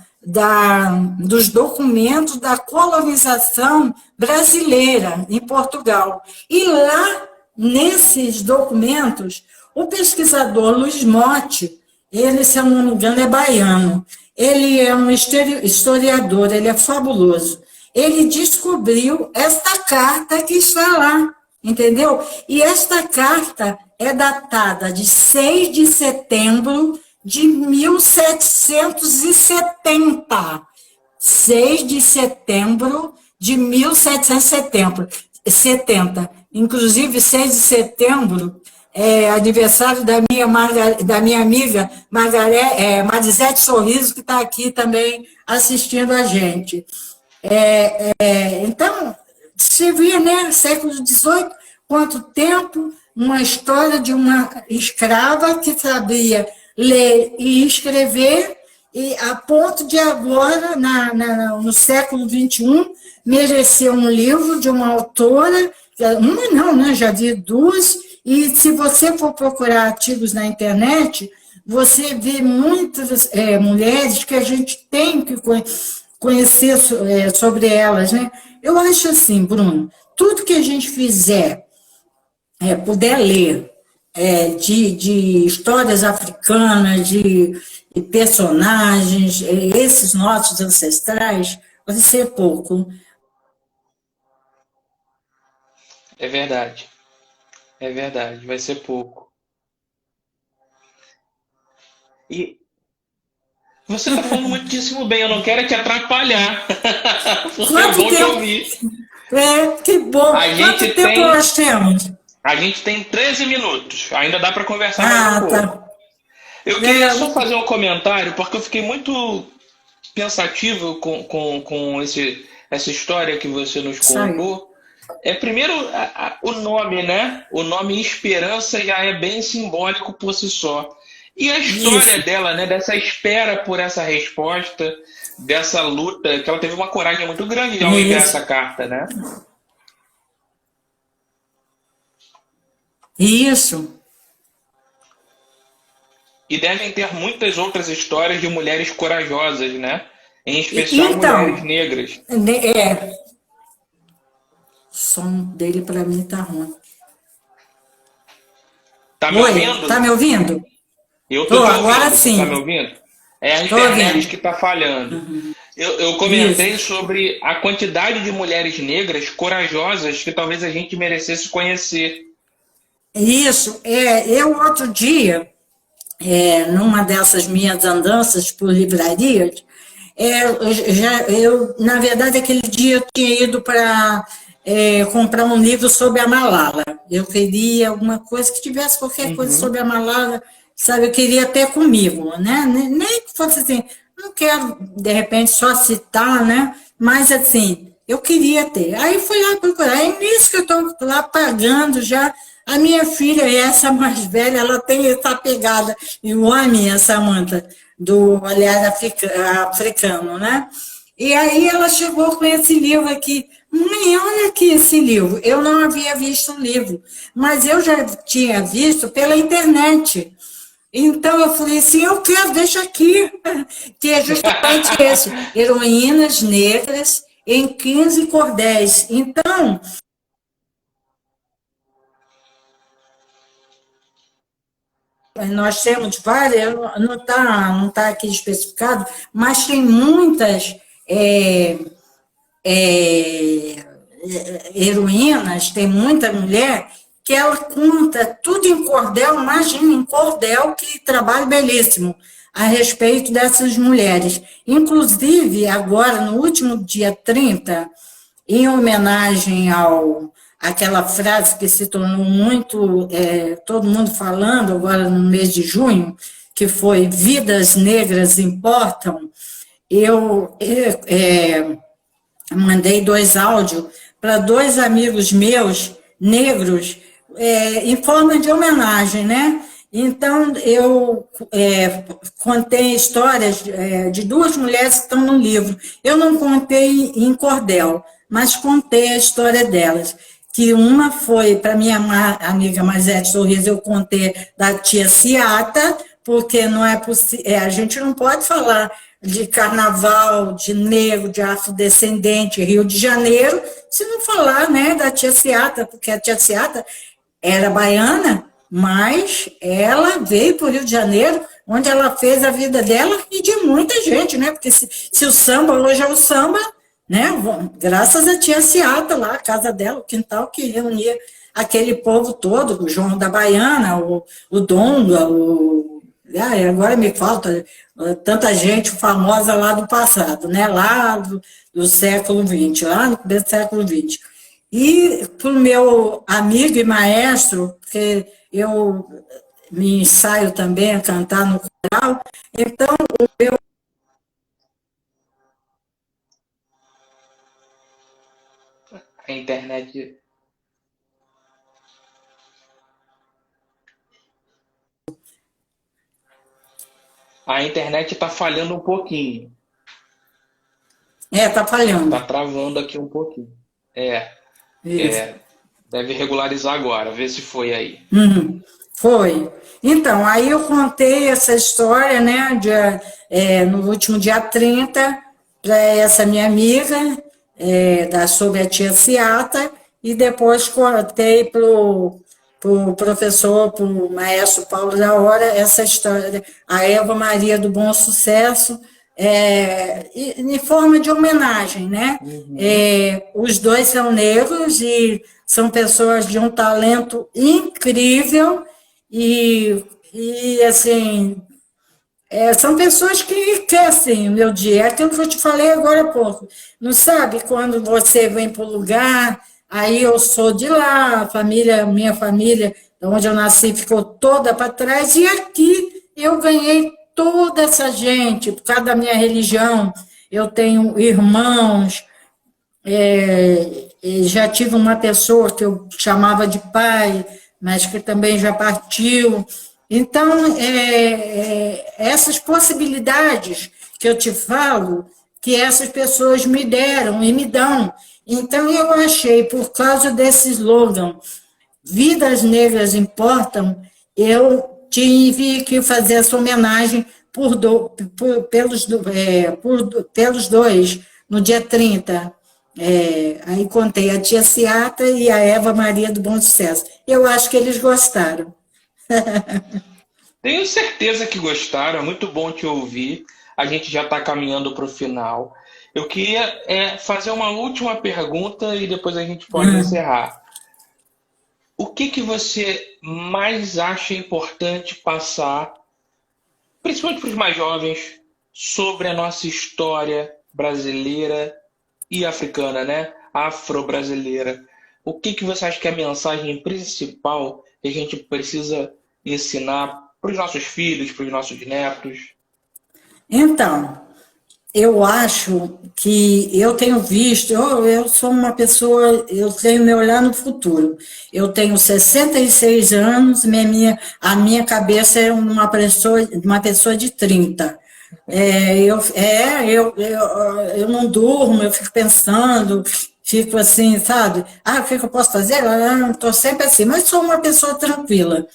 dos documentos da colonização brasileira em Portugal. E lá, nesses documentos, o pesquisador Luiz Motti, ele, se eu não me engano, é baiano, ele é um historiador, ele é fabuloso. Ele descobriu esta carta que está lá, entendeu? E esta carta é datada de 6 de setembro de 1770. 6 de setembro de 1770. Inclusive, 6 de setembro é aniversário da minha amiga Marisete Sorriso, que está aqui também assistindo a gente. Então, você vê, né, século XVIII, quanto tempo, uma história de uma escrava que sabia ler e escrever, e a ponto de agora, no século XXI, merecer um livro de uma autora, uma não, né, já vi duas, e se você for procurar artigos na internet, você vê muitas mulheres que a gente tem que conhecer sobre elas, né? Eu acho assim, Bruno, tudo que a gente fizer, puder ler de histórias africanas, de personagens, esses nossos ancestrais, vai ser pouco. É verdade. É verdade, vai ser pouco. E você está falando muitíssimo bem, eu não quero te atrapalhar, porque é bom te ouvir. Que bom. Quanto tempo nós temos? A gente tem 13 minutos, ainda dá para conversar mais um pouco. Tá. Eu queria só fazer um comentário, porque eu fiquei muito pensativo com essa história que você nos contou. Primeiro, o nome, né? O nome Esperança já é bem simbólico por si só. E a história dela, né? Dessa espera por essa resposta, dessa luta, que ela teve uma coragem muito grande ao enviar essa carta, né? Isso. E devem ter muitas outras histórias de mulheres corajosas, né? Em especial mulheres negras. O som dele para mim tá ruim. Tá me ouvindo? Tá me ouvindo? Eu tô te ouvindo. Agora sim. Tá me ouvindo? É a internet que tá falhando. Eu comentei sobre a quantidade de mulheres negras corajosas que talvez a gente merecesse conhecer. Isso. Eu, outro dia, numa dessas minhas andanças por livrarias, na verdade, aquele dia eu tinha ido para comprar um livro sobre a Malala. Eu queria alguma coisa que tivesse qualquer coisa sobre a Malala, sabe? Eu queria ter comigo, né? Nem que fosse assim, não quero, de repente, só citar, né? Mas, assim, eu queria ter. Aí fui lá procurar. É nisso que eu estou lá pagando já. A minha filha, essa mais velha, ela tem essa pegada, igual a minha, Samantha, do olhar africano, né? E aí ela chegou com esse livro aqui. Mãe, olha aqui esse livro. Eu não havia visto o livro, mas eu já tinha visto pela internet. Então eu falei assim, eu quero, deixa aqui, que é justamente esse, Heroínas Negras em 15 cordéis. Então, nós temos várias, não tá aqui especificado, mas tem muitas heroínas, tem muita mulher que ela conta tudo em cordel, imagina, em cordel, que trabalho belíssimo. a respeito dessas mulheres. Inclusive, agora, no último dia 30, em homenagem àquela frase que se tornou muito, todo mundo falando agora no mês de junho, que foi "Vidas negras importam", eu mandei 2 áudios para 2 amigos meus, negros, em forma de homenagem, né? Então, eu contei histórias de 2 mulheres que estão no livro. Eu não contei em cordel, mas contei a história delas. Que uma foi, para minha amiga Mazete Sorriso, eu contei da tia Ciata, porque não é possível, a gente não pode falar de carnaval, de negro, de afrodescendente, Rio de Janeiro, se não falar, né, da tia Ciata, porque a tia Ciata era baiana, mas ela veio para o Rio de Janeiro, onde ela fez a vida dela e de muita gente, né? Porque se o samba hoje é o samba, né? Graças à tia Ciata lá, a casa dela, o quintal que reunia aquele povo todo, o João da Baiana, o Donga, agora me falta tanta gente famosa lá do passado, né? Lá do século XX, lá no começo do século XX. E para o meu amigo e maestro, porque eu me ensaio também a cantar no coral, então o meu... A internet... A internet está falhando um pouquinho. Está falhando. Está travando aqui um pouquinho. Deve regularizar agora, vê se foi aí. Foi. Então, aí eu contei essa história, né, no último dia 30, para essa minha amiga, sobre a tia Ciata, e depois contei para o professor, para o maestro Paulo da Hora, essa história, a Eva Maria do Bom Sucesso, em forma de homenagem, né? Os 2 são negros e são pessoas de um talento incrível e assim, são pessoas que crescem o meu dia. É aquilo que eu te falei agora há pouco. Não sabe quando você vem para o lugar, aí eu sou de lá, minha família, onde eu nasci, ficou toda para trás, e aqui eu ganhei toda essa gente, por causa da minha religião. Eu tenho irmãos, já tive uma pessoa que eu chamava de pai, mas que também já partiu. Então, essas possibilidades que eu te falo, que essas pessoas me deram e me dão. Então, eu achei, por causa desse slogan, "Vidas negras importam", eu tive que fazer essa homenagem pelos 2, no dia 30. Aí contei a tia Ciata e a Eva Maria do Bom Sucesso. Eu acho que eles gostaram. Tenho certeza que gostaram, é muito bom te ouvir. A gente já está caminhando para o final. Eu queria fazer uma última pergunta e depois a gente pode encerrar. O que você mais acha importante passar, principalmente para os mais jovens, sobre a nossa história brasileira e africana, né? Afro-brasileira? O que você acha que é a mensagem principal que a gente precisa ensinar para os nossos filhos, para os nossos netos? Então, eu acho que eu tenho visto, eu sou uma pessoa, eu tenho meu olhar no futuro. Eu tenho 66 anos, a minha cabeça é uma pessoa de 30. Eu não durmo, eu fico pensando, fico assim, sabe? O que eu posso fazer? Estou sempre assim, mas sou uma pessoa tranquila.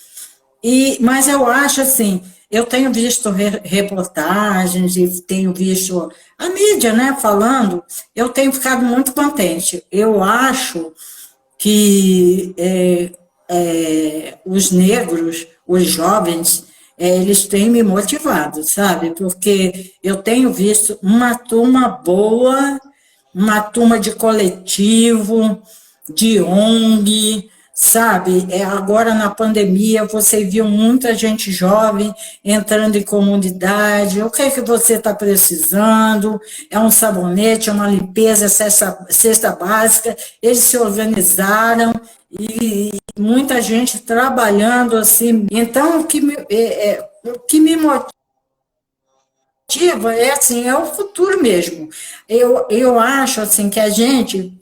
Mas eu acho assim, eu tenho visto reportagens e tenho visto a mídia, né, falando, eu tenho ficado muito contente. Eu acho que os negros, os jovens, eles têm me motivado, sabe? Porque eu tenho visto uma turma boa, uma turma de coletivo, de ONG, sabe? Agora na pandemia você viu muita gente jovem entrando em comunidade. O que é que você está precisando? É um sabonete, é uma limpeza, é cesta básica. Eles se organizaram e muita gente trabalhando assim. Então, o que me motiva é assim, é o futuro mesmo. Eu acho assim que a gente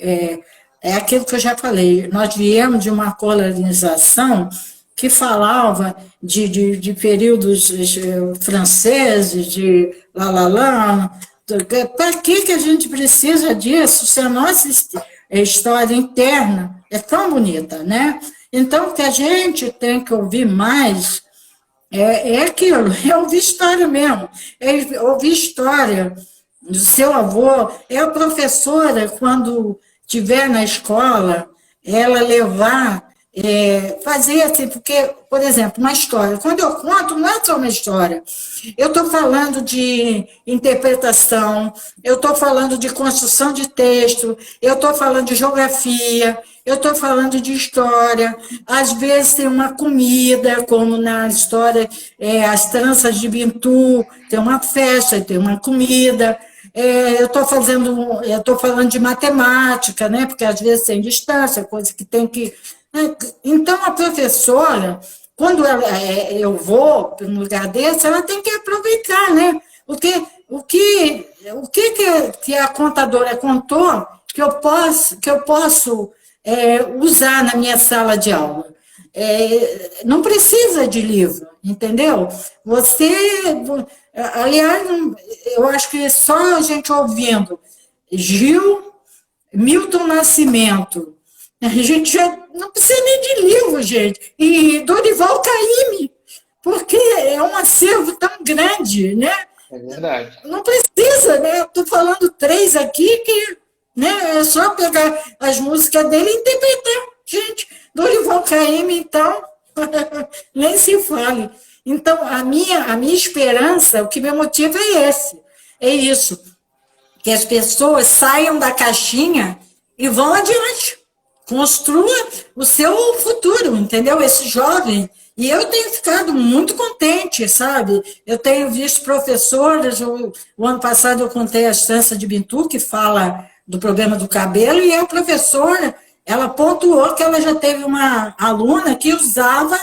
é aquilo que eu já falei. Nós viemos de uma colonização que falava de períodos franceses, de lá, lá, lá. Para que a gente precisa disso se a nossa história interna é tão bonita, né? Então, o que a gente tem que ouvir mais é aquilo, é ouvir história mesmo, é ouvir história do seu avô, é a professora, quando estiver na escola, ela levar, fazer assim, porque, por exemplo, uma história, quando eu conto, não é só uma história, eu estou falando de interpretação, eu estou falando de construção de texto, eu estou falando de geografia, eu estou falando de história, às vezes tem uma comida, como na história, as tranças de Bintu, tem uma festa, tem uma comida, eu estou falando de matemática, né? Porque às vezes tem distância, coisa que tem que. Então, a professora, quando eu vou para um lugar desse, ela tem que aproveitar, né? Porque que a contadora contou que eu posso usar na minha sala de aula? Não precisa de livro, entendeu? Aliás, eu acho que só a gente ouvindo Gil, Milton Nascimento, a gente já não precisa nem de livro, gente. E Dorival Caymmi, porque é um acervo tão grande, né? É verdade. Não precisa, né? Estou falando 3 aqui que, né, é só pegar as músicas dele e interpretar. Gente, Dorival Caymmi, então, nem se fale. Então, a minha esperança, o que me motiva é isso, que as pessoas saiam da caixinha e vão adiante, construa o seu futuro, entendeu? Esse jovem. E eu tenho ficado muito contente, sabe? Eu tenho visto professoras, o ano passado eu contei a tranças de Bintu, que fala do problema do cabelo, e a professora, ela pontuou que ela já teve uma aluna que usava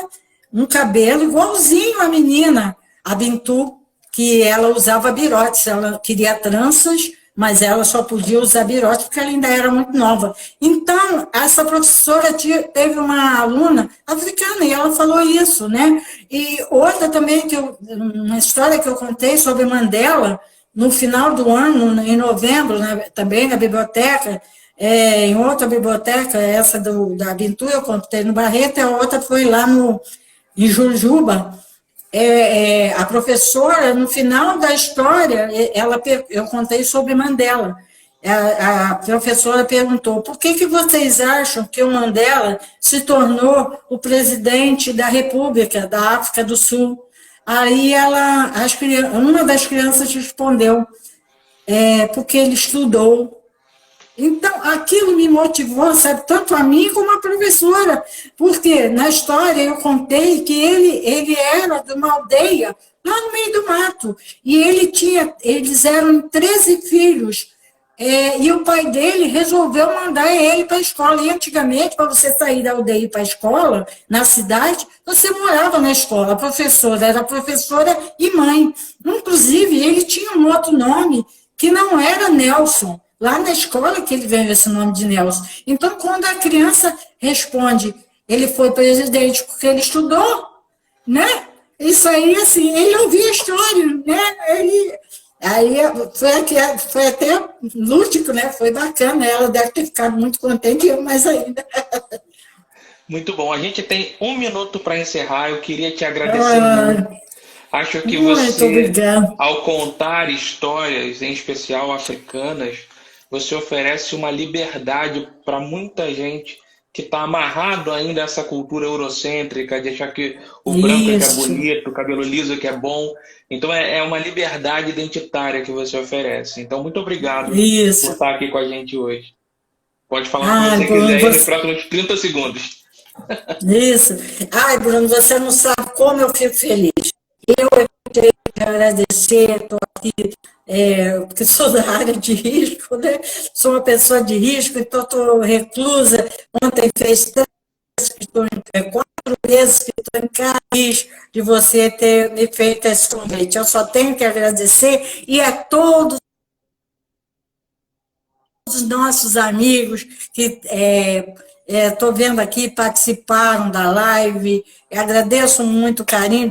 um cabelo igualzinho a menina, a Bintu, que ela usava birotes, ela queria tranças, mas ela só podia usar birotes porque ela ainda era muito nova. Então, essa professora teve uma aluna africana e ela falou isso, né? E outra também, uma história que eu contei sobre Mandela, no final do ano, em novembro, né, também na biblioteca, em outra biblioteca, essa da Bintu eu contei no Barreto, e a outra foi lá em Jujuba. A professora, no final da história, eu contei sobre Mandela. A professora perguntou: por que vocês acham que o Mandela se tornou o presidente da República da África do Sul? Aí uma das crianças respondeu: porque ele estudou. Então, aquilo me motivou, sabe, tanto a mim como a professora, porque na história eu contei que ele era de uma aldeia lá no meio do mato, e eles eram 13 filhos, e o pai dele resolveu mandar ele para a escola. E antigamente, para você sair da aldeia e ir para a escola, na cidade, você morava na escola, a professora era professora e mãe. Inclusive, ele tinha um outro nome que não era Nelson, lá na escola que ele ganhou esse nome de Nelson. Então, quando a criança responde, ele foi presidente porque ele estudou, né? Isso aí, assim, ele ouvia a história, né? Aí foi até lúdico, né? Foi bacana, ela deve ter ficado muito contente, eu mais ainda. Muito bom. A gente tem 1 minuto para encerrar. Eu queria te agradecer muito. Acho que você, ao contar histórias, em especial africanas, você oferece uma liberdade para muita gente que está amarrado ainda a essa cultura eurocêntrica, de achar que o branco é que é bonito, o cabelo liso é que é bom. Então é uma liberdade identitária que você oferece. Então, muito obrigado por estar aqui com a gente hoje. Pode falar o que você quiser aí nos próximos 30 segundos. Isso. Ai, Bruno, você não sabe como eu fico feliz. Eu tenho que agradecer, estou aqui, porque sou da área de risco, né? Sou uma pessoa de risco, então estou reclusa. Ontem fez que estou em 4 meses que estou em Caris, de você ter me feito esse convite. Eu só tenho que agradecer e a todos os nossos amigos que estou vendo aqui participaram da live. Eu agradeço muito o carinho